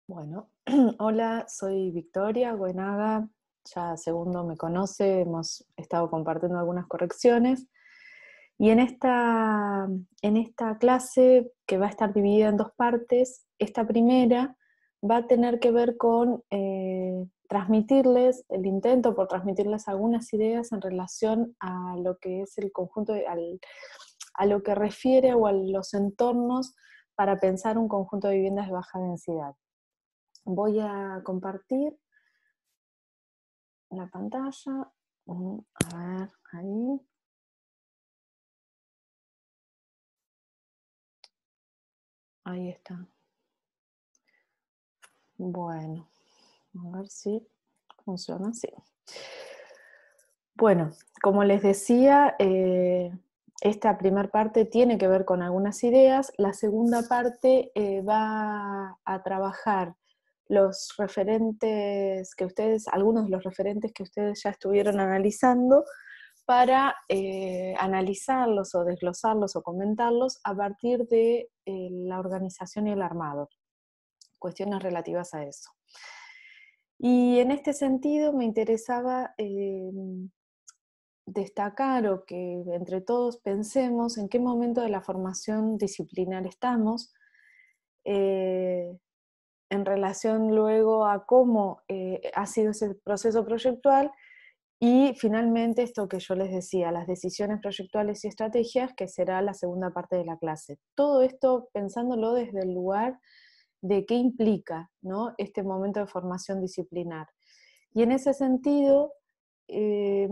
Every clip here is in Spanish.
Bueno, hola, soy Victoria Goenaga, ya segundo me conoce, hemos estado compartiendo algunas correcciones y en esta clase que va a estar dividida en dos partes, esta primera va a tener que ver con transmitirles, el intento por transmitirles algunas ideas en relación a lo que es el conjunto, a lo que refiere o a los entornos para pensar un conjunto de viviendas de baja densidad. Voy a compartir la pantalla. A ver, ahí. Ahí está. Bueno, a ver si funciona así. Bueno, como les decía, esta primera parte tiene que ver con algunas ideas. La segunda parte va a trabajar los referentes que ustedes, algunos de los referentes que ustedes ya estuvieron analizando, para analizarlos o desglosarlos o comentarlos a partir de la organización y el armado, cuestiones relativas a eso. Y en este sentido me interesaba destacar o que entre todos pensemos en qué momento de la formación disciplinar estamos, en relación luego a cómo ha sido ese proceso proyectual. Y finalmente, esto que yo les decía, las decisiones proyectuales y estrategias, que será la segunda parte de la clase. Todo esto pensándolo desde el lugar de qué implica, ¿no?, este momento de formación disciplinar. Y en ese sentido, eh,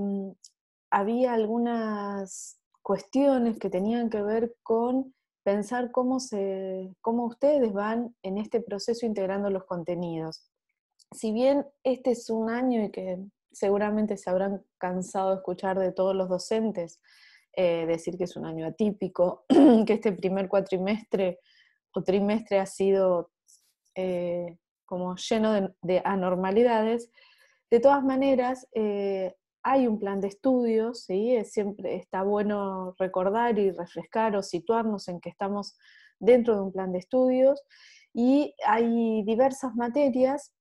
había algunas cuestiones que tenían que ver con pensar cómo ustedes van en este proceso integrando los contenidos. Si bien este es un año y que seguramente se habrán cansado de escuchar de todos los docentes decir que es un año atípico, que este primer cuatrimestre o trimestre ha sido como lleno de anormalidades, de todas maneras hay un plan de estudios, ¿sí? Siempre está bueno recordar y refrescar o situarnos en que estamos dentro de un plan de estudios, y hay diversas materias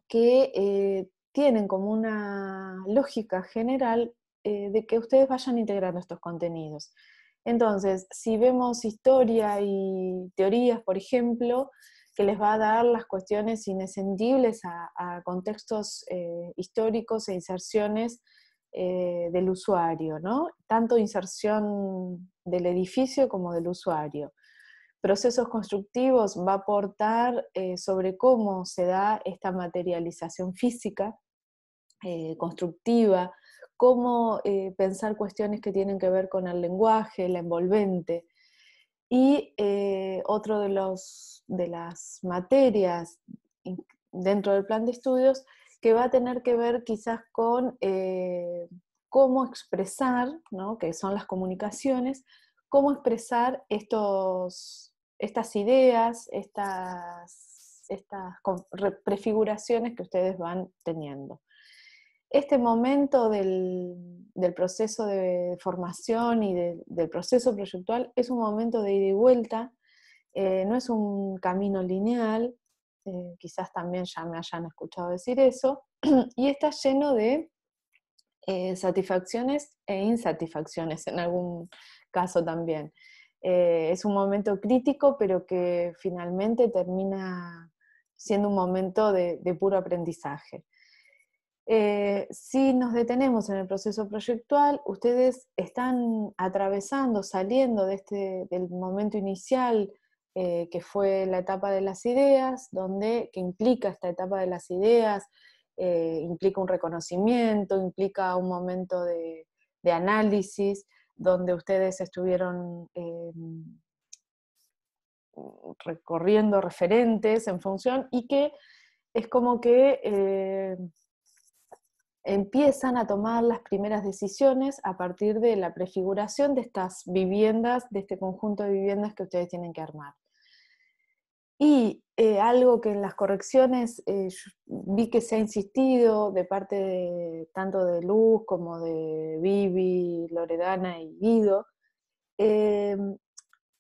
que tienen como una lógica general de que ustedes vayan integrando estos contenidos. Entonces, si vemos historia y teorías, por ejemplo, que les va a dar las cuestiones inescindibles a contextos históricos e inserciones del usuario, ¿no? Tanto inserción del edificio como del usuario. Procesos constructivos va a aportar sobre cómo se da esta materialización física, constructiva, cómo pensar cuestiones que tienen que ver con el lenguaje, la envolvente. Y otro de las materias dentro del plan de estudios que va a tener que ver quizás con cómo expresar, ¿no?, que son las comunicaciones, cómo expresar estas ideas, estas prefiguraciones que ustedes van teniendo. Este momento del proceso de formación y del proceso proyectual es un momento de ida y vuelta, no es un camino lineal, quizás también ya me hayan escuchado decir eso, y está lleno de satisfacciones e insatisfacciones en algún caso también. Es un momento crítico, pero que finalmente termina siendo un momento de puro aprendizaje. Si nos detenemos en el proceso proyectual, ustedes están atravesando, saliendo del momento inicial, que fue la etapa de las ideas, que implica esta etapa de las ideas, implica un reconocimiento, implica un momento de análisis, donde ustedes estuvieron recorriendo referentes en función, y que es como que empiezan a tomar las primeras decisiones a partir de la prefiguración de estas viviendas, de este conjunto de viviendas que ustedes tienen que armar. Y algo que en las correcciones vi que se ha insistido de parte tanto de Luz como de Vivi, Loredana y Guido,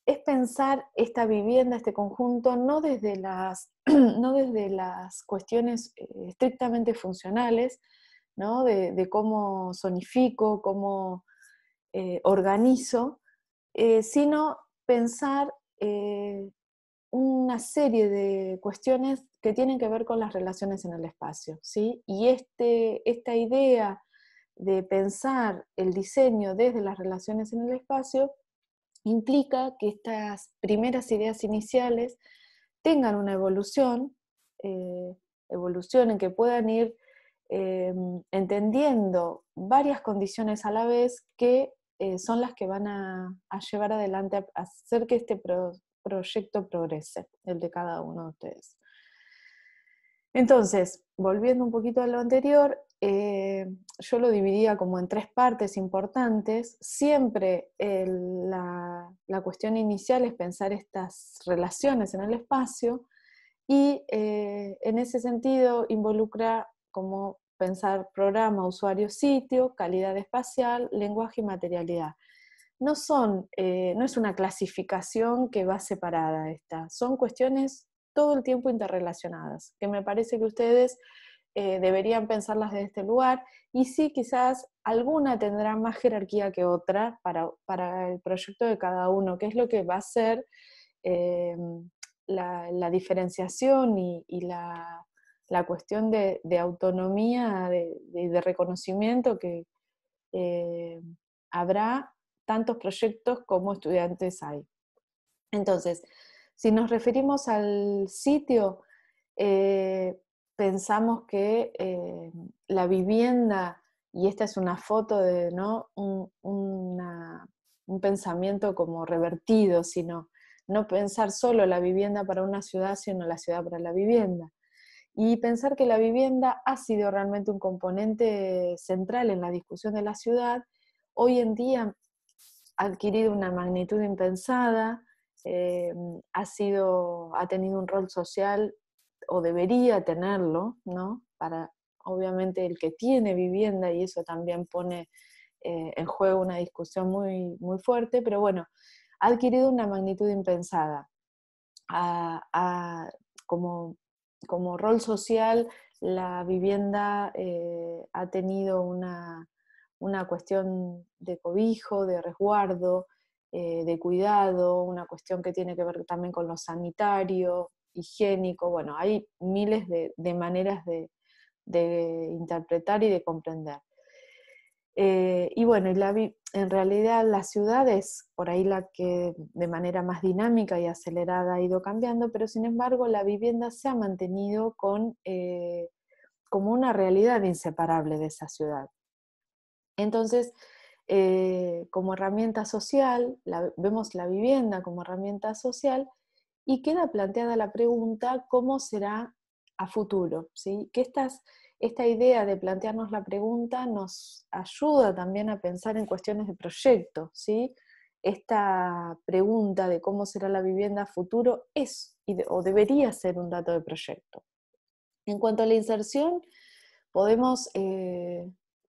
es pensar esta vivienda, este conjunto, no desde no desde las cuestiones estrictamente funcionales, ¿no? De cómo zonifico, cómo organizo, sino pensar una serie de cuestiones que tienen que ver con las relaciones en el espacio, ¿sí? Y esta idea de pensar el diseño desde las relaciones en el espacio implica que estas primeras ideas iniciales tengan una evolución, eh, evolución en que puedan ir entendiendo varias condiciones a la vez que son las que van a llevar adelante, a hacer que este proyecto progrese, el de cada uno de ustedes. Entonces, volviendo un poquito a lo anterior, yo lo dividía como en 3 partes importantes. Siempre la cuestión inicial es pensar estas relaciones en el espacio y en ese sentido involucra como pensar programa, usuario, sitio, calidad espacial, lenguaje y materialidad. No es una clasificación que va separada esta, son cuestiones todo el tiempo interrelacionadas, que me parece que ustedes deberían pensarlas desde este lugar, y sí, quizás alguna tendrá más jerarquía que otra para el proyecto de cada uno, que es lo que va a ser eh, la diferenciación y la cuestión de autonomía, de reconocimiento que habrá tantos proyectos como estudiantes hay. Entonces, si nos referimos al sitio, eh, pensamos que la vivienda, y esta es una foto de, ¿no? Un pensamiento como revertido, sino no pensar solo la vivienda para una ciudad, sino la ciudad para la vivienda. Y pensar que la vivienda ha sido realmente un componente central en la discusión de la ciudad, hoy en día ha adquirido una magnitud impensada, ha tenido un rol social, o debería tenerlo, ¿no? Para, obviamente, el que tiene vivienda, y eso también pone en juego una discusión muy, muy fuerte, pero bueno, ha adquirido una magnitud impensada. A- a- como, como rol social, la vivienda ha tenido una cuestión de cobijo, de resguardo, de cuidado, una cuestión que tiene que ver también con lo sanitario, higiénico. Bueno, hay miles de maneras de interpretar y de comprender. Y bueno, en realidad la ciudad es por ahí la que de manera más dinámica y acelerada ha ido cambiando, pero sin embargo la vivienda se ha mantenido como una realidad inseparable de esa ciudad. Entonces, como herramienta social, vemos la vivienda como herramienta social, y queda planteada la pregunta, ¿cómo será a futuro? ¿Sí? Que esta idea de plantearnos la pregunta nos ayuda también a pensar en cuestiones de proyecto, ¿sí? Esta pregunta de cómo será la vivienda a futuro o debería ser un dato de proyecto. En cuanto a la inserción, podemos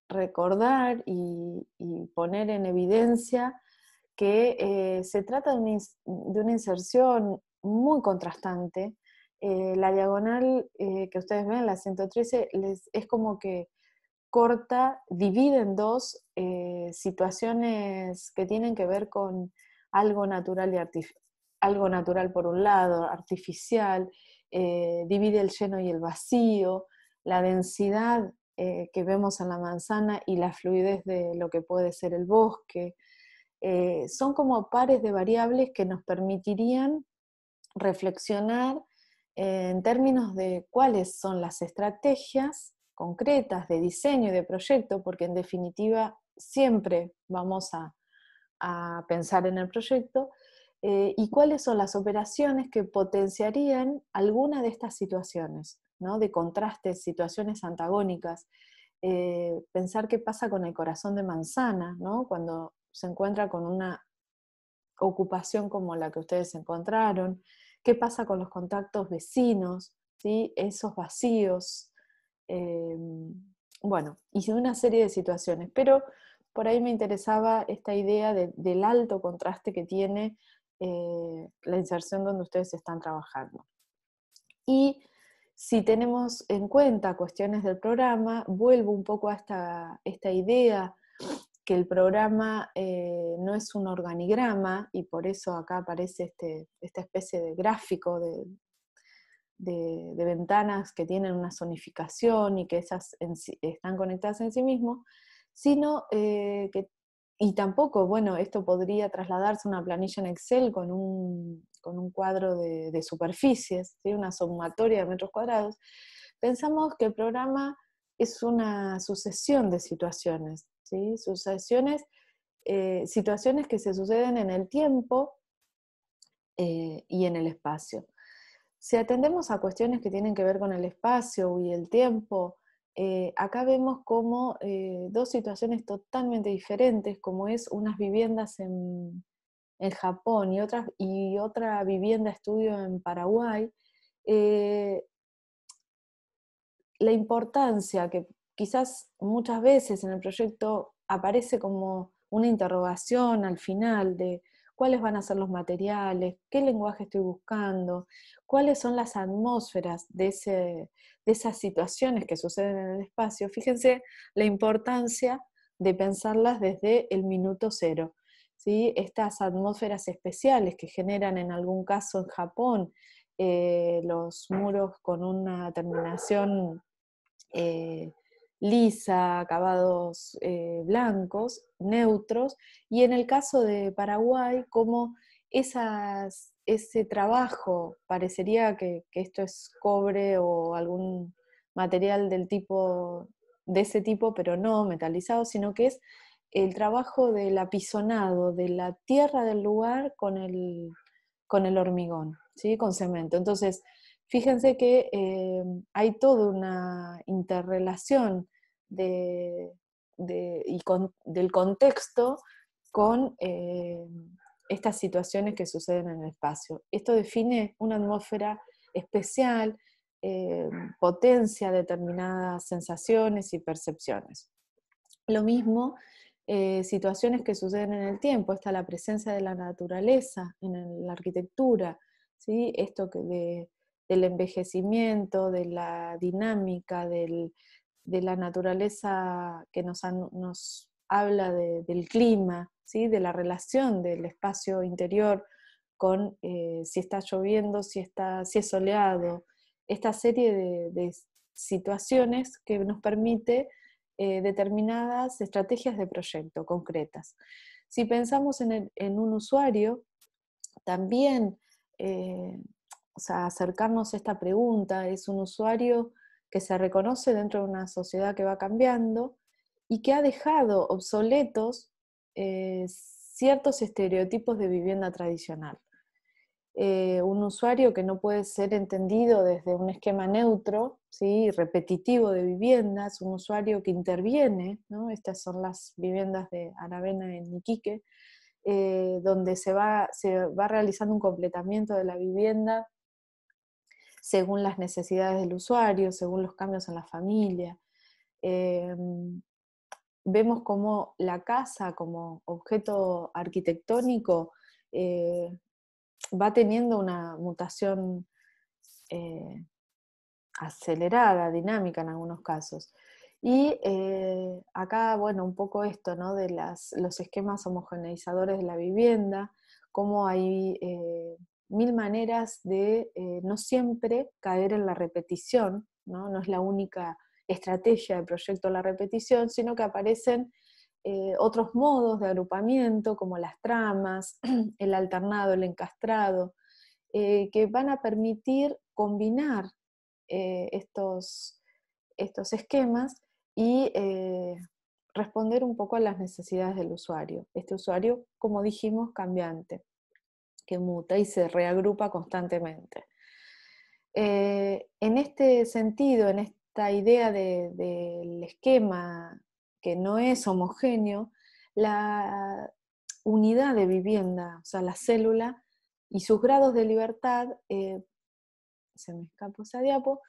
recordar y poner en evidencia que se trata de una inserción muy contrastante. La diagonal que ustedes ven, la 113, es como que corta, divide en dos situaciones que tienen que ver con algo natural algo natural por un lado, artificial, divide el lleno y el vacío, la densidad que vemos en la manzana y la fluidez de lo que puede ser el bosque. Son como pares de variables que nos permitirían reflexionar en términos de cuáles son las estrategias concretas de diseño y de proyecto, porque en definitiva siempre vamos a pensar en el proyecto, y cuáles son las operaciones que potenciarían alguna de estas situaciones, ¿no? De contrastes, situaciones antagónicas. Pensar qué pasa con el corazón de manzana, ¿no? Cuando se encuentra con una ocupación como la que ustedes encontraron, qué pasa con los contactos vecinos, ¿sí? Esos vacíos, eh, bueno, y una serie de situaciones, pero por ahí me interesaba esta idea del alto contraste que tiene la inserción donde ustedes están trabajando. Y si tenemos en cuenta cuestiones del programa, vuelvo un poco a esta idea que el programa no es un organigrama, y por eso acá aparece esta especie de gráfico de ventanas que tienen una zonificación y que esas están conectadas en sí mismo, sino y tampoco, bueno, esto podría trasladarse a una planilla en Excel con un cuadro de superficies, ¿sí? Una sumatoria de metros cuadrados. Pensamos que el programa es una sucesión de situaciones, ¿sí? Situaciones que se suceden en el tiempo y en el espacio. Si atendemos a cuestiones que tienen que ver con el espacio y el tiempo, acá vemos como dos situaciones totalmente diferentes, como es unas viviendas en Japón y otra vivienda estudio en Paraguay. La importancia que quizás muchas veces en el proyecto aparece como una interrogación al final de cuáles van a ser los materiales, qué lenguaje estoy buscando, cuáles son las atmósferas de esas situaciones que suceden en el espacio. Fíjense la importancia de pensarlas desde el minuto cero, ¿sí? Estas atmósferas especiales que generan en algún caso en Japón los muros con una terminación lisa, acabados blancos, neutros, y en el caso de Paraguay, como ese trabajo, parecería que esto es cobre o algún material de ese tipo, pero no metalizado, sino que es el trabajo del apisonado, de la tierra del lugar con el hormigón, ¿sí? Con cemento. Entonces, fíjense que hay toda una interrelación del contexto con estas situaciones que suceden en el espacio. Esto define una atmósfera especial, potencia determinadas sensaciones y percepciones. Lo mismo, situaciones que suceden en el tiempo, está la presencia de la naturaleza en la arquitectura, ¿sí? Esto del envejecimiento, de la dinámica, de la naturaleza que nos habla del clima, ¿sí? De la relación del espacio interior con si está lloviendo, si es soleado, esta serie de situaciones que nos permite determinadas estrategias de proyecto concretas. Si pensamos en un usuario, también o sea, acercarnos a esta pregunta, es un usuario que se reconoce dentro de una sociedad que va cambiando y que ha dejado obsoletos ciertos estereotipos de vivienda tradicional. Un usuario que no puede ser entendido desde un esquema neutro, ¿sí? Repetitivo de viviendas, un usuario que interviene, ¿no? Estas son las viviendas de Aravena en Iquique, donde se va realizando un completamiento de la vivienda según las necesidades del usuario, según los cambios en la familia. Vemos como la casa como objeto arquitectónico va teniendo una mutación acelerada, dinámica en algunos casos. Y acá, bueno, un poco esto, ¿no? De los esquemas homogeneizadores de la vivienda, cómo hay mil maneras de no siempre caer en la repetición, ¿no? No es la única estrategia de proyecto la repetición, sino que aparecen otros modos de agrupamiento, como las tramas, el alternado, el encastrado, que van a permitir combinar estos esquemas y responder un poco a las necesidades del usuario. Este usuario, como dijimos, cambiante, que muta y se reagrupa constantemente. En este sentido, en esta idea del esquema que no es homogéneo, la unidad de vivienda, o sea, la célula y sus grados de libertad, se me escapó esa diapo,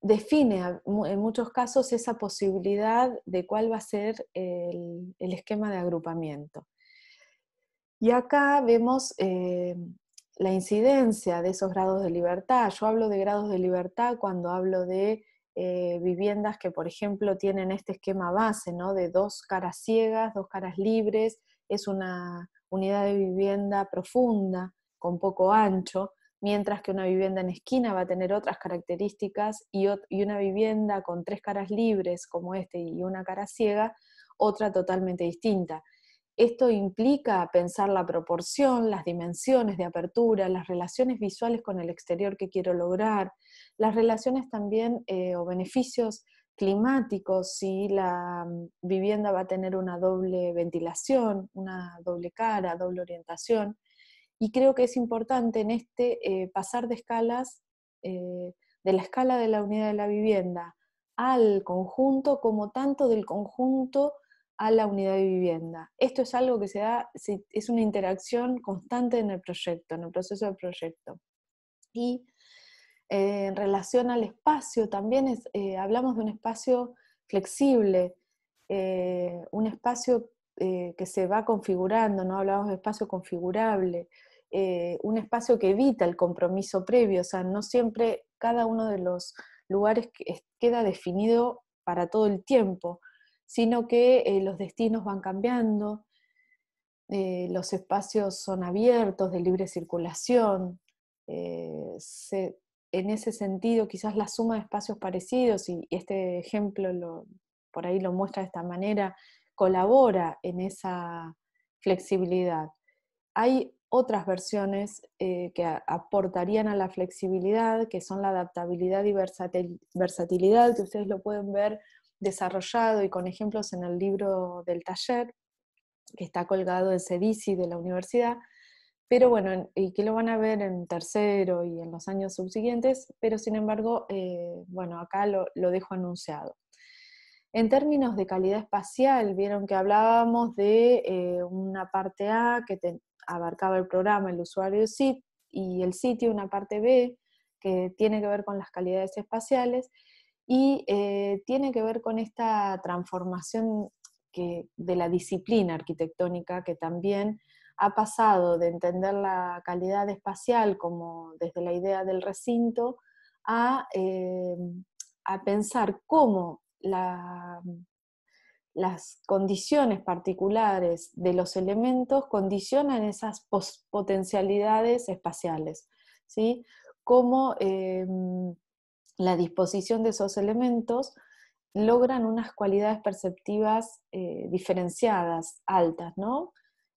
define en muchos casos esa posibilidad de cuál va a ser el esquema de agrupamiento. Y acá vemos la incidencia de esos grados de libertad. Yo hablo de grados de libertad cuando hablo de viviendas que, por ejemplo, tienen este esquema base, ¿no? De 2 caras ciegas, 2 caras libres, es una unidad de vivienda profunda, con poco ancho, mientras que una vivienda en esquina va a tener otras características y una vivienda con 3 caras libres, como este, y una cara ciega, otra totalmente distinta. Esto implica pensar la proporción, las dimensiones de apertura, las relaciones visuales con el exterior que quiero lograr, las relaciones también o beneficios climáticos, si la vivienda va a tener una doble ventilación, una doble cara, doble orientación. Y creo que es importante en pasar de escalas, de la escala de la unidad de la vivienda al conjunto, como tanto del conjunto a la unidad de vivienda. Esto es algo que se da, es una interacción constante en el proyecto, en el proceso del proyecto. Y en relación al espacio, también hablamos de un espacio flexible, un espacio que se va configurando, ¿no? Hablamos de espacio configurable, un espacio que evita el compromiso previo, o sea, no siempre cada uno de los lugares queda definido para todo el tiempo, sino que los destinos van cambiando, los espacios son abiertos, de libre circulación, en ese sentido quizás la suma de espacios parecidos, y este ejemplo por ahí lo muestra de esta manera, colabora en esa flexibilidad. Hay otras versiones que aportarían a la flexibilidad, que son la adaptabilidad y versatilidad, que ustedes lo pueden ver desarrollado y con ejemplos en el libro del taller, que está colgado en CEDICI de la universidad, pero bueno, y que lo van a ver en tercero y en los años subsiguientes, pero sin embargo, bueno, acá lo dejo anunciado. En términos de calidad espacial, vieron que hablábamos de una parte A que abarcaba el programa, el usuario y el sitio, una parte B que tiene que ver con las calidades espaciales y tiene que ver con esta transformación de la disciplina arquitectónica, que también ha pasado de entender la calidad espacial como desde la idea del recinto a pensar cómo las condiciones particulares de los elementos condicionan esas potencialidades espaciales, ¿sí? Cómo la disposición de esos elementos logran unas cualidades perceptivas diferenciadas, altas, ¿no?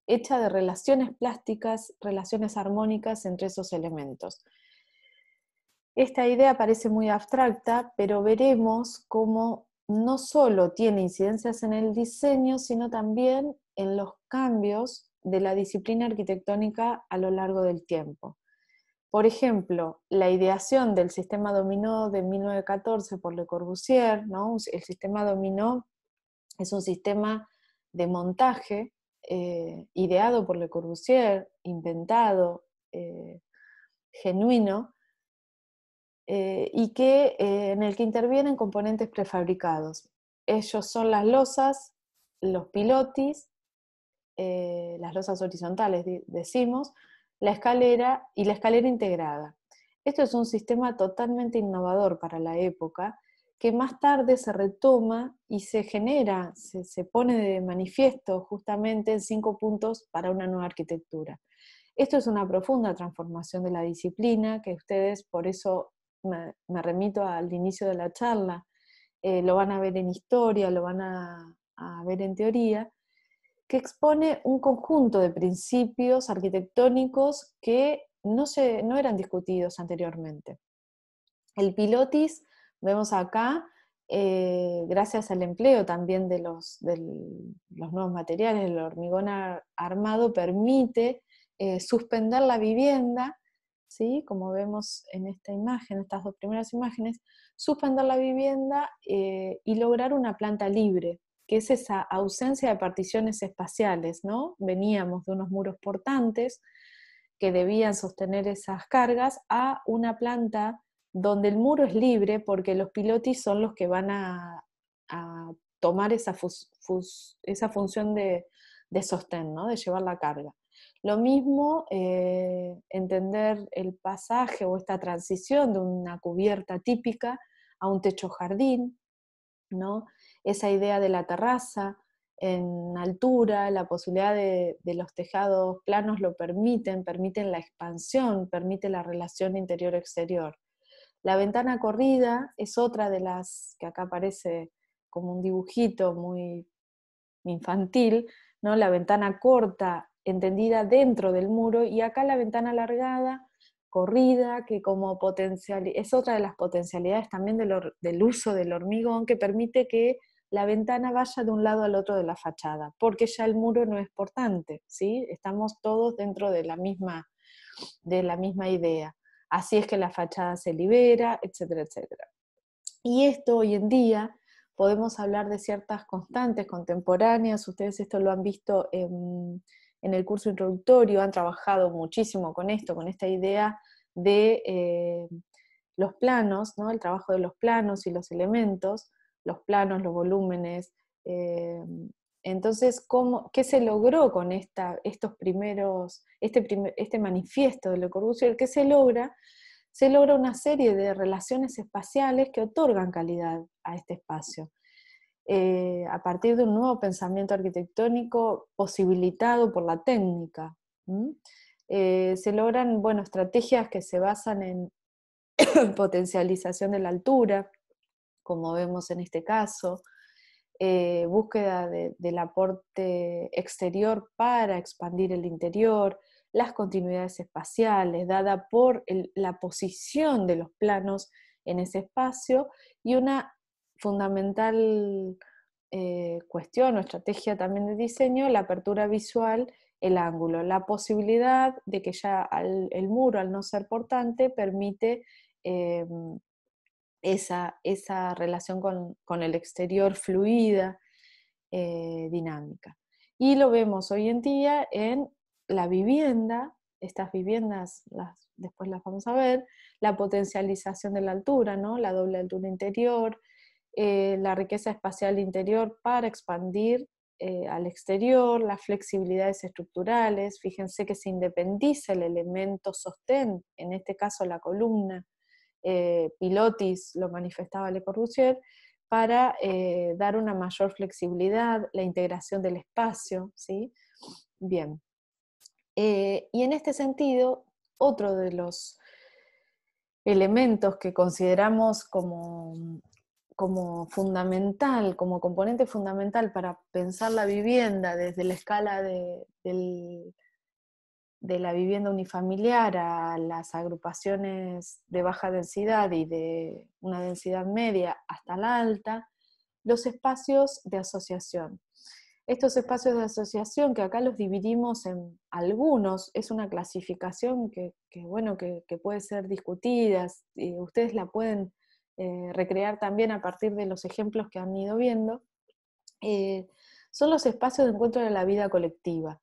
Hecha de relaciones plásticas, relaciones armónicas entre esos elementos. Esta idea parece muy abstracta, pero veremos cómo no solo tiene incidencias en el diseño, sino también en los cambios de la disciplina arquitectónica a lo largo del tiempo. Por ejemplo, la ideación del sistema dominó de 1914 por Le Corbusier, ¿no? El sistema dominó es un sistema de montaje ideado por Le Corbusier, inventado, genuino, y en el que intervienen componentes prefabricados. Ellos son las losas, los pilotis, las losas horizontales decimos, la escalera y la escalera integrada. Esto es un sistema totalmente innovador para la época, que más tarde se retoma y se genera, se pone de manifiesto justamente en 5 puntos para una nueva arquitectura. Esto es una profunda transformación de la disciplina, que ustedes, por eso me remito al inicio de la charla, lo van a ver en historia, lo van a ver en teoría, que expone un conjunto de principios arquitectónicos que no eran discutidos anteriormente. El pilotis, vemos acá, gracias al empleo también de los nuevos materiales, el hormigón armado permite suspender la vivienda, ¿sí? Como vemos en esta imagen, estas 2 primeras imágenes, suspender la vivienda y lograr una planta libre, que es esa ausencia de particiones espaciales, ¿no? Veníamos de unos muros portantes que debían sostener esas cargas a una planta donde el muro es libre, porque los pilotis son los que van a tomar esa función de sostén, ¿no? De llevar la carga. Lo mismo entender el pasaje o esta transición de una cubierta típica a un techo jardín, ¿no? Esa idea de la terraza en altura, la posibilidad de los tejados planos lo permiten la expansión, permite la relación interior-exterior. La ventana corrida es otra de las que acá aparece como un dibujito muy infantil, ¿no? La ventana corta, entendida dentro del muro, y acá la ventana alargada, corrida, que como es otra de las potencialidades también del uso del hormigón, que permite que la ventana vaya de un lado al otro de la fachada, porque ya el muro no es portante, ¿sí? Estamos todos dentro de la misma idea. Así es que la fachada se libera, etcétera, etcétera. Y esto hoy en día podemos hablar de ciertas constantes contemporáneas, ustedes esto lo han visto en el curso introductorio, han trabajado muchísimo con esto, con esta idea de los planos, ¿no? El trabajo de los planos y los elementos, los planos, los volúmenes. eh, entonces, ¿qué se logró con estos primeros, este manifiesto de Le Corbusier? ¿Qué se logra? Se logra una serie de relaciones espaciales que otorgan calidad a este espacio, a partir de un nuevo pensamiento arquitectónico posibilitado por la técnica. Se logran, bueno, estrategias que se basan en potencialización de la altura, como vemos en este caso, búsqueda del aporte exterior para expandir el interior, las continuidades espaciales, dada por la posición de los planos en ese espacio, y una fundamental cuestión o estrategia también de diseño, la apertura visual, el ángulo, la posibilidad de que ya el muro, al no ser portante, permite eh, esa relación con el exterior fluida, dinámica. Y lo vemos hoy en día en la vivienda, estas viviendas después las vamos a ver, la potencialización de la altura, ¿no? La doble altura interior, la riqueza espacial interior para expandir al exterior, las flexibilidades estructurales, fíjense que se independiza el elemento sostén, en este caso la columna, Pilotis lo manifestaba Le Corbusier, para dar una mayor flexibilidad, la integración del espacio, ¿sí? Bien. Y en este sentido, otro de los elementos que consideramos como fundamental, como componente fundamental para pensar la vivienda desde la escala de la vivienda unifamiliar a las agrupaciones de baja densidad y de una densidad media hasta la alta, los espacios de asociación. Estos espacios de asociación, que acá los dividimos en algunos, es una clasificación que puede ser discutida, y ustedes la pueden recrear también a partir de los ejemplos que han ido viendo, son los espacios de encuentro de la vida colectiva,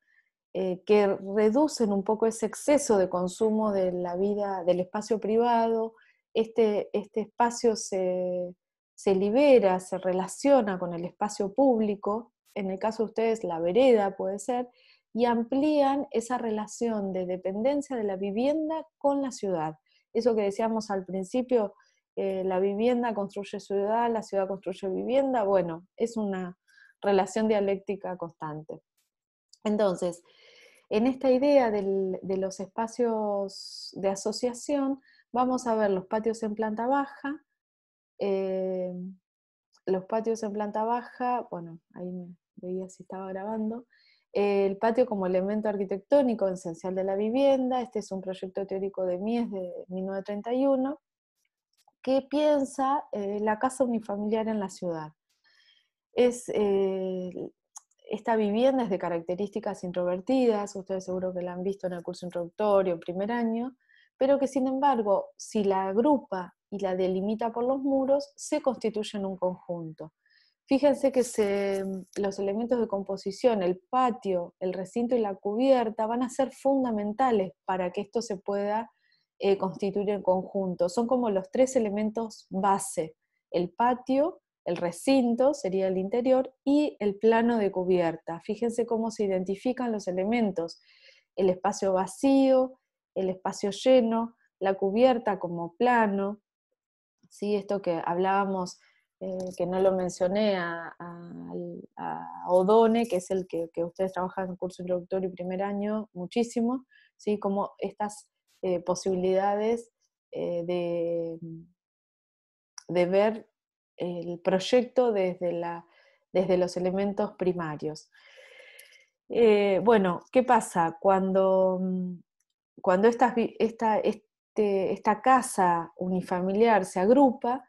que reducen un poco ese exceso de consumo de la vida, del espacio privado. Este espacio se libera, se relaciona con el espacio público, en el caso de ustedes la vereda puede ser, y amplían esa relación de dependencia de la vivienda con la ciudad. Eso que decíamos al principio, la vivienda construye ciudad, la ciudad construye vivienda, bueno, es una relación dialéctica constante. Entonces, en esta idea de los espacios de asociación, vamos a ver los patios en planta baja. Los patios en planta baja, bueno, ahí me veía si estaba grabando. El patio como elemento arquitectónico esencial de la vivienda. Este es un proyecto teórico de Mies de 1931, que piensa la casa unifamiliar en la ciudad. Esta vivienda es de características introvertidas, ustedes seguro que la han visto en el curso introductorio, en primer año, pero que sin embargo, si la agrupa y la delimita por los muros, se constituyen un conjunto. Fíjense que los elementos de composición, el patio, el recinto y la cubierta, van a ser fundamentales para que esto se pueda constituir en conjunto. Son como los tres elementos base: el patio, el recinto, sería el interior, y el plano de cubierta. Fíjense cómo se identifican los elementos. el espacio vacío, el espacio lleno, la cubierta como plano, ¿sí? Esto que hablábamos, que no lo mencioné, a Odone, que es el que ustedes trabajan en curso introductorio y primer año, muchísimo, ¿sí? Como estas posibilidades de ver el proyecto desde los elementos primarios. Bueno, ¿qué pasa? Cuando esta casa unifamiliar se agrupa,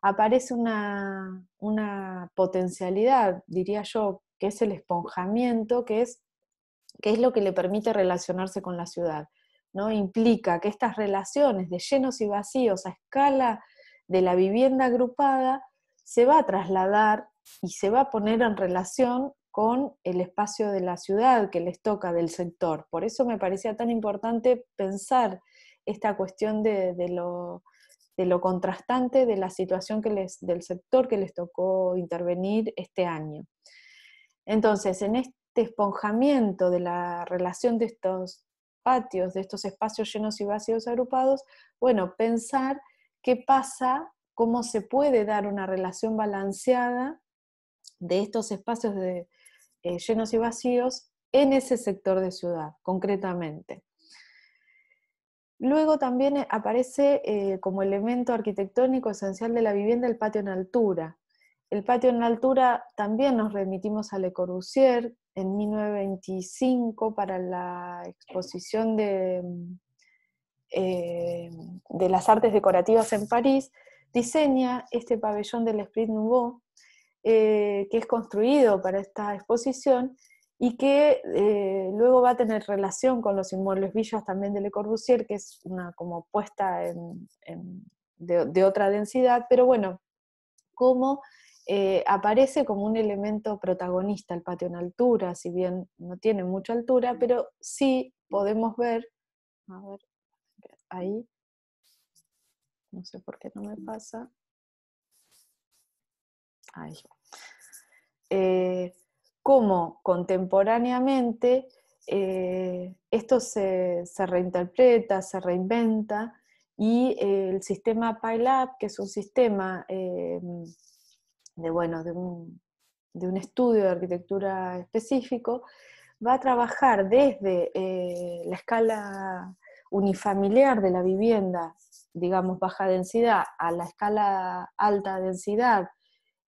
aparece una potencialidad, diría yo, que es el esponjamiento, que es lo que le permite relacionarse con la ciudad, ¿no? Implica que estas relaciones de llenos y vacíos a escala de la vivienda agrupada se va a trasladar y se va a poner en relación con el espacio de la ciudad que les toca, del sector. Por eso me parecía tan importante pensar esta cuestión de lo contrastante de la situación del sector que les tocó intervenir este año. Entonces, en este esponjamiento de la relación de estos patios, de estos espacios llenos y vacíos agrupados, bueno, pensar qué pasa, cómo se puede dar una relación balanceada de estos espacios llenos y vacíos en ese sector de ciudad, concretamente. Luego también aparece como elemento arquitectónico esencial de la vivienda el patio en altura. El patio en altura también nos remitimos a Le Corbusier en 1925 para la exposición de las artes decorativas en París. Diseña este pabellón del Esprit Nouveau, que es construido para esta exposición y que luego va a tener relación con los inmuebles villas también de Le Corbusier, que es una como puesta de otra densidad, pero bueno, como aparece como un elemento protagonista el patio en altura, si bien no tiene mucha altura, pero sí podemos ver, a ver, ahí, no sé por qué no me pasa, ahí. Cómo contemporáneamente esto se reinterpreta, se reinventa, y el sistema PILAB, que es un sistema bueno, de un estudio de arquitectura específico, va a trabajar desde la escala unifamiliar de la vivienda, digamos baja densidad, a la escala alta densidad,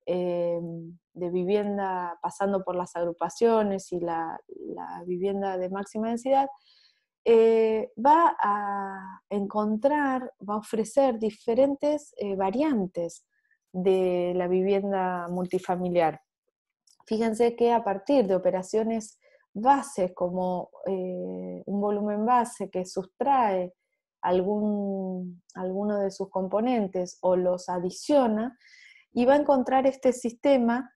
de vivienda pasando por las agrupaciones y la vivienda de máxima densidad, va a encontrar, va a ofrecer diferentes variantes de la vivienda multifamiliar. Fíjense que a partir de operaciones bases como un volumen base que sustrae alguno de sus componentes o los adiciona, y va a encontrar este sistema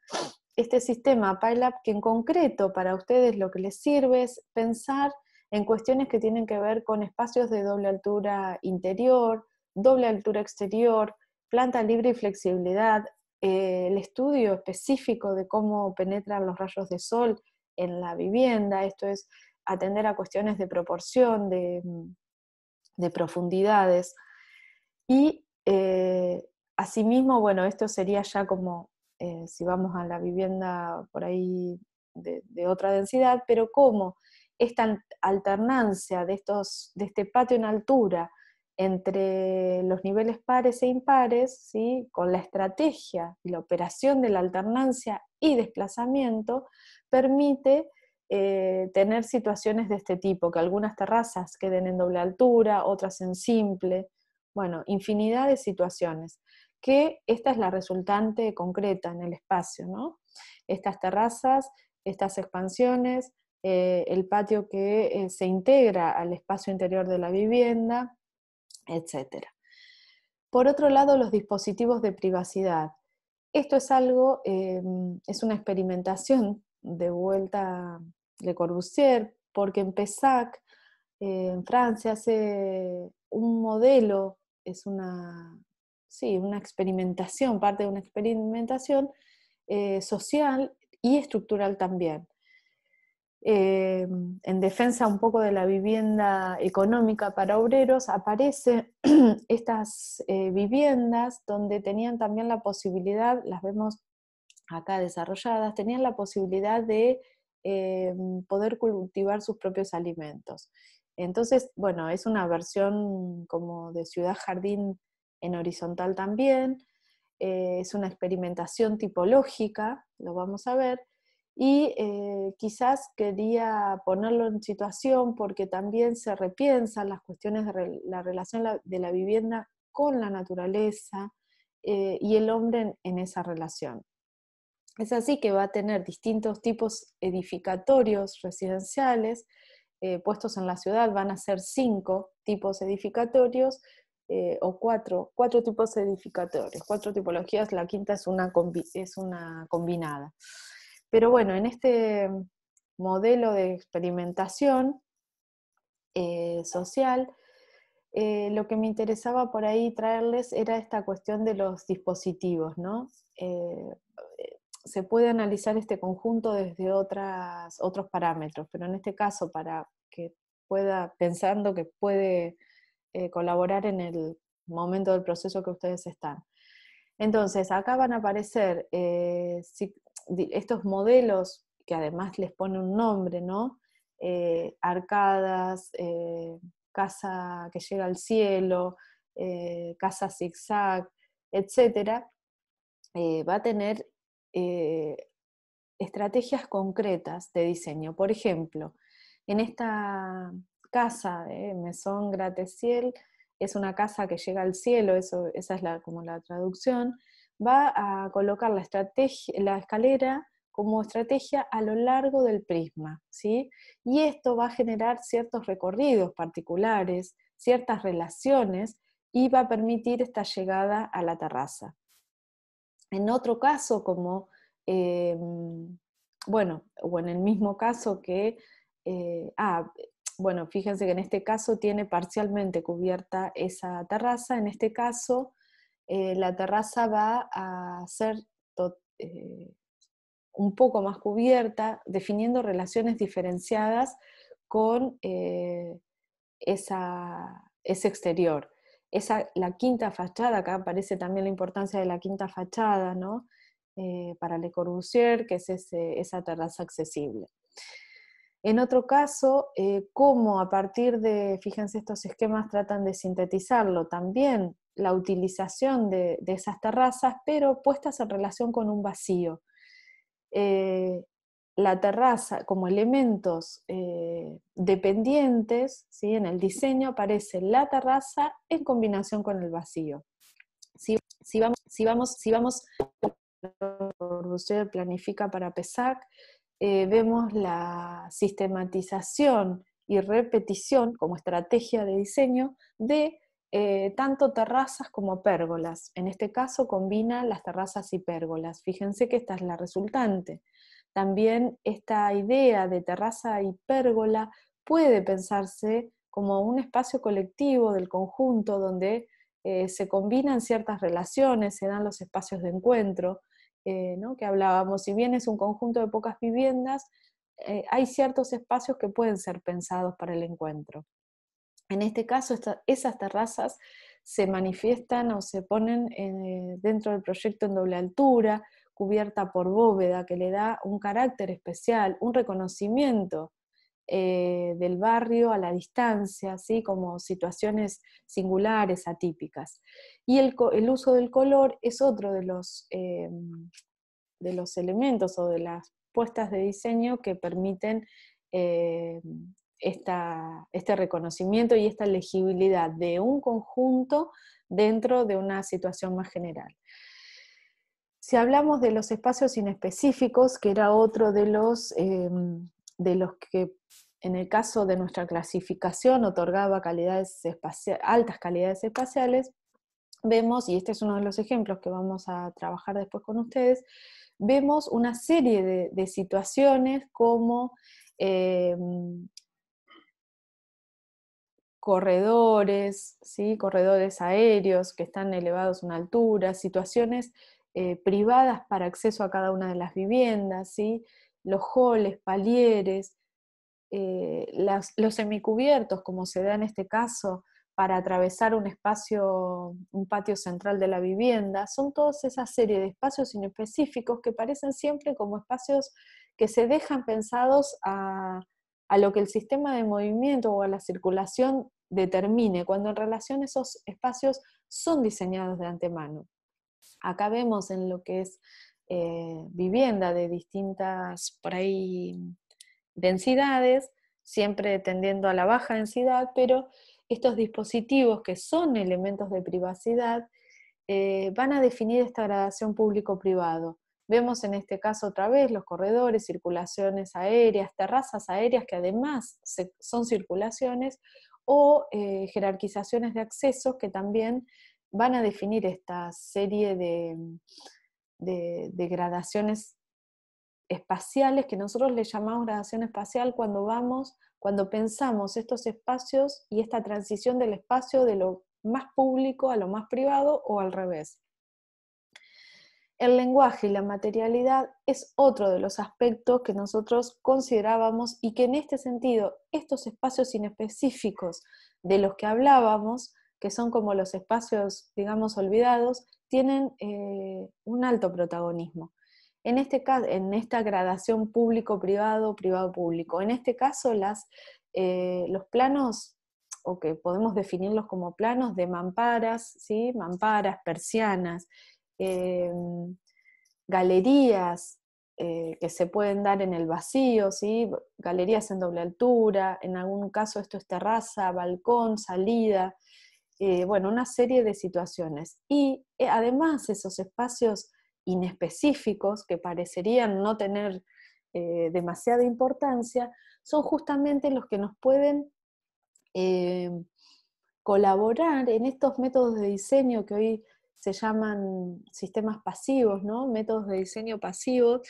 PyLab, que en concreto para ustedes lo que les sirve es pensar en cuestiones que tienen que ver con espacios de doble altura interior, doble altura exterior, planta libre y flexibilidad, el estudio específico de cómo penetran los rayos de sol en la vivienda, esto es atender a cuestiones de proporción, de profundidades, y asimismo, bueno, esto sería ya como, si vamos a la vivienda por ahí de otra densidad, pero como esta alternancia de este patio en altura entre los niveles pares e impares, ¿sí? Con la estrategia y la operación de la alternancia y desplazamiento, permite tener situaciones de este tipo, que algunas terrazas queden en doble altura, otras en simple, bueno, infinidad de situaciones, que esta es la resultante concreta en el espacio, ¿no? Estas terrazas, estas expansiones, el patio que se integra al espacio interior de la vivienda, etc. Por otro lado, los dispositivos de privacidad. Esto es algo, es una experimentación de vuelta Le Corbusier, porque en Pessac, en Francia, hace un modelo, es una experimentación, parte de una experimentación social y estructural también. en defensa un poco de la vivienda económica para obreros, aparecen estas viviendas donde tenían también la posibilidad, las vemos acá desarrolladas, tenían la posibilidad de poder cultivar sus propios alimentos. Entonces, bueno, es una versión como de ciudad jardín en horizontal también, es una experimentación tipológica, lo vamos a ver, y quizás quería ponerlo en situación porque también se repiensan las cuestiones de la relación de la vivienda con la naturaleza y el hombre en esa relación. Es así que va a tener distintos tipos edificatorios residenciales puestos en la ciudad, van a ser 5 tipos edificatorios o 4 tipos edificatorios, 4 tipologías, la quinta es una combinada. Pero bueno, en este modelo de experimentación social, lo que me interesaba por ahí traerles era esta cuestión de los dispositivos, ¿no? Se puede analizar este conjunto desde otros parámetros, pero en este caso, para que pueda, pensando que puede colaborar en el momento del proceso que ustedes están. Entonces, acá van a aparecer estos modelos que además les pone un nombre, ¿no? Arcadas, casa que llega al cielo, casa zigzag, etc. Va a tener estrategias concretas de diseño. Por ejemplo, en esta casa, Maison Gratte-Ciel, es una casa que llega al cielo, esa es como la traducción, va a colocar la escalera como estrategia a lo largo del prisma, ¿sí? Y esto va a generar ciertos recorridos particulares, ciertas relaciones, y va a permitir esta llegada a la terraza. En otro caso, como, bueno, o en el mismo caso que, bueno, fíjense que en este caso tiene parcialmente cubierta esa terraza, en este caso la terraza va a ser un poco más cubierta, definiendo relaciones diferenciadas con ese exterior. La quinta fachada, acá aparece también la importancia de la quinta fachada, ¿no? Para Le Corbusier, que es esa terraza accesible. En otro caso, cómo a partir de, fíjense, estos esquemas tratan de sintetizarlo, también la utilización de esas terrazas, pero puestas en relación con un vacío. La terraza como elementos dependientes, ¿sí? En el diseño aparece la terraza en combinación con el vacío. Si vamos, Corbusier planifica para PESAC, vemos la sistematización y repetición como estrategia de diseño de tanto terrazas como pérgolas. En este caso combina las terrazas y pérgolas. Fíjense que esta es la resultante. También esta idea de terraza y pérgola puede pensarse como un espacio colectivo del conjunto donde se combinan ciertas relaciones, se dan los espacios de encuentro, ¿no? Que hablábamos. Si bien es un conjunto de pocas viviendas, hay ciertos espacios que pueden ser pensados para el encuentro. En este caso, esas terrazas se manifiestan o se ponen dentro del proyecto en doble altura, cubierta por bóveda, que le da un carácter especial, un reconocimiento del barrio a la distancia, ¿sí? Como situaciones singulares, atípicas. Y el uso del color es otro de los elementos o de las puestas de diseño que permiten este reconocimiento y esta legibilidad de un conjunto dentro de una situación más general. Si hablamos de los espacios inespecíficos, que era otro de los que en el caso de nuestra clasificación otorgaba altas calidades espaciales, vemos, y este es uno de los ejemplos que vamos a trabajar después con ustedes, vemos una serie de situaciones como corredores, ¿sí? Corredores aéreos que están elevados a una altura, situaciones privadas para acceso a cada una de las viviendas, ¿sí? Los halls, palieres, los semicubiertos, como se da en este caso, para atravesar un espacio, un patio central de la vivienda, son todas esa serie de espacios inespecíficos que parecen siempre como espacios que se dejan pensados a lo que el sistema de movimiento o a la circulación determine, cuando en relación esos espacios son diseñados de antemano. Acá vemos en lo que es vivienda de distintas, por ahí, densidades, siempre tendiendo a la baja densidad, pero estos dispositivos que son elementos de privacidad van a definir esta gradación público-privado. Vemos en este caso otra vez los corredores, circulaciones aéreas, terrazas aéreas que además son circulaciones, o jerarquizaciones de accesos que también van a definir esta serie de gradaciones espaciales, que nosotros le llamamos gradación espacial cuando pensamos estos espacios y esta transición del espacio de lo más público a lo más privado, o al revés. El lenguaje y la materialidad es otro de los aspectos que nosotros considerábamos, y que en este sentido estos espacios inespecíficos de los que hablábamos, que son como los espacios, digamos, olvidados, tienen un alto protagonismo. En esta gradación público-privado, privado-público, en este caso los planos, o que podemos definirlos como planos de mamparas, ¿sí? Mamparas, persianas, galerías que se pueden dar en el vacío, ¿sí? Galerías en doble altura, en algún caso esto es terraza, balcón, salida, bueno, una serie de situaciones. Y además esos espacios inespecíficos que parecerían no tener demasiada importancia, son justamente los que nos pueden colaborar en estos métodos de diseño que hoy se llaman sistemas pasivos, ¿no? Métodos de diseño pasivos,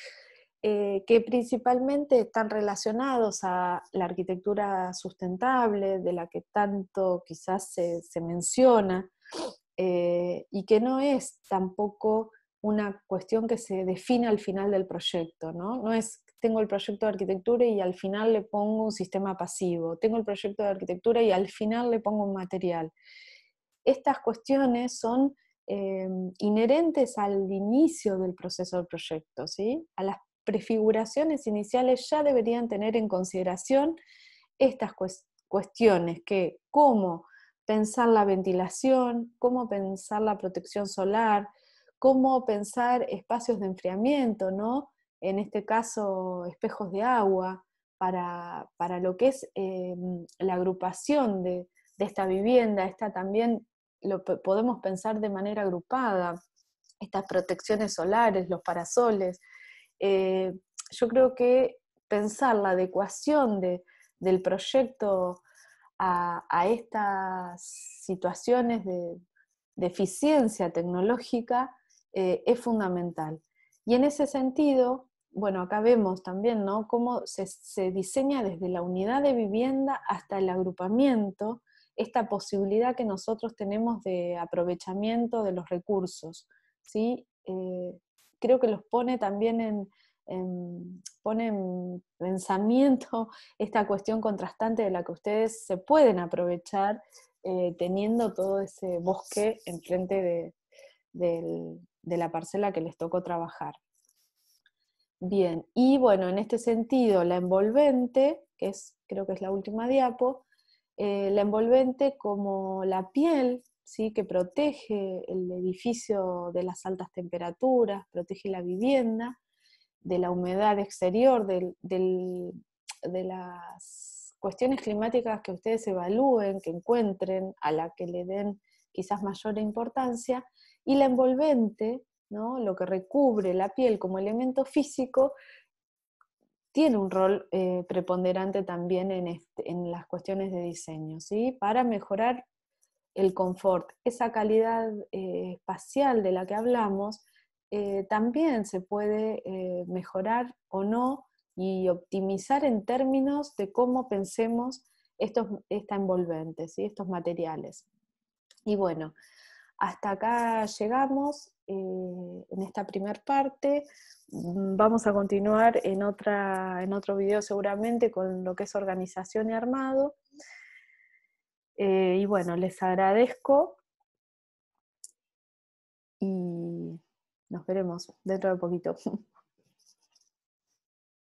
que principalmente están relacionados a la arquitectura sustentable, de la que tanto quizás se menciona, y que no es tampoco una cuestión que se define al final del proyecto, ¿no? No es, tengo el proyecto de arquitectura y al final le pongo un sistema pasivo, tengo el proyecto de arquitectura y al final le pongo un material. Estas cuestiones son inherentes al inicio del proceso del proyecto, ¿sí? A las prefiguraciones iniciales ya deberían tener en consideración estas cuestiones, que cómo pensar la ventilación, cómo pensar la protección solar, cómo pensar espacios de enfriamiento, ¿no? En este caso, espejos de agua, para lo que es la agrupación de esta vivienda. Esta también lo podemos pensar de manera agrupada, estas protecciones solares, los parasoles. Yo creo que pensar la adecuación del proyecto a estas situaciones de eficiencia tecnológica es fundamental. Y en ese sentido, bueno, acá vemos también, ¿no?, cómo se diseña desde la unidad de vivienda hasta el agrupamiento esta posibilidad que nosotros tenemos de aprovechamiento de los recursos, ¿sí? Creo que los pone también pone en pensamiento esta cuestión contrastante de la que ustedes se pueden aprovechar teniendo todo ese bosque enfrente de la parcela que les tocó trabajar. Bien, y bueno, en este sentido, la envolvente, creo que es la última diapo, la envolvente como la piel, ¿sí?, que protege el edificio de las altas temperaturas, protege la vivienda, de la humedad exterior, de las cuestiones climáticas que ustedes evalúen, que encuentren, a la que le den quizás mayor importancia, y la envolvente, ¿no?, lo que recubre la piel como elemento físico, tiene un rol preponderante también en las cuestiones de diseño, ¿sí?, para mejorar el confort. Esa calidad espacial de la que hablamos también se puede mejorar o no y optimizar en términos de cómo pensemos esta envolvente, ¿sí?, estos materiales. Y bueno, hasta acá llegamos en esta primera parte. Vamos a continuar en otro video seguramente con lo que es organización y armado. Y bueno, les agradezco y nos veremos dentro de poquito.